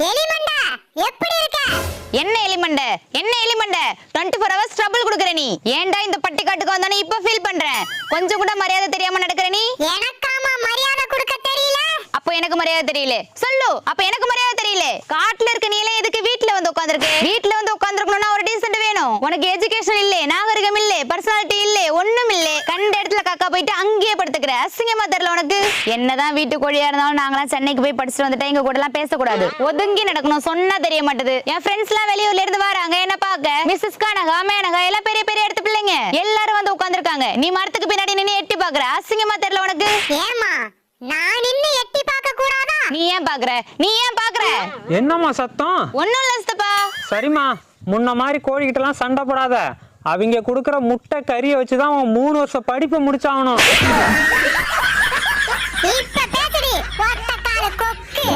எலிமண்டா எப்படி இருக்க? என்ன எலிமண்ட 24 hours ட்ரபிள் குடுக்குற நீ. ஏன்டா இந்த பட்டிக்காட்டுக்கு வந்தானே இப்ப ஃபீல் பண்றேன். கொஞ்சம் கூட மரியாதை தெரியாம நடக்குற நீ. எனக்காமா மரியாதை கொடுக்க தெரியல? அப்போ எனக்கு மரியாதை தெரியல சொல்லு. அப்ப எனக்கு மரியாதை தெரியல. காட்டுல இருக்க நீல எதுக்கு வீட்ல வந்து உட்கார்ந்திருக்க? வீட்ல வந்து உட்கார்ந்திருக்கணும்னா ஒரு டீசன்ட் வேணும். உனக்கு எஜுகேஷன் இல்ல, நாகரிகம் இல்ல, பர்சனாலிட்டி இல்ல, ஒண்ணும் இல்ல. கண்ட இடத்துல காக்கா போயிட்டு அங்கேயே படுத்துக்கிற. அசிங்கமா தெரியல உனக்கு? என்னதான் வீட்டு கோழியா இருந்தாலும் நாங்களாம் சென்னைக்கு போய் படிச்சுட்டு வந்துட்டா எங்க கூட எல்லாம் பேசக்கூடாது. ஒதுங்கி நடக்கணும். சொன்னா தெரிய மாட்டேது. என் ஃப்ரெண்ட்ஸ் எல்லாம் வெளியூர்ல இருந்து வராங்க என்ன பாக்க. மிஸ்ஸஸ் கனகா மேனகா எல்லாம் பெரிய பெரிய இடத்து பிள்ளைங்க எல்லாரும் வந்து உட்கார்ந்திருக்காங்க. நீ மரத்துக்கு பின்னாடி நின்னு எட்டி பாக்குற. அசிங்கமா தெரியல உனக்கு? ஏமா நான் நின்னு எட்டி பார்க்க கூடாதா? நீ ஏன் பாக்குற? என்னம்மா சத்தம்? ஒண்ணும் இல்ல சித்தப்பா. சரிம்மா, முன்ன மாதிரி கோழிக்கிட்டலாம் சண்டை போடாத. அவங்க கொடுக்குற முட்டை கறியை வச்சுதான் அவன் 3 வருஷம் படிப்பை முடிச்சாகணும். இப்ப பேசுடி ஒத்த கால கொக்கு.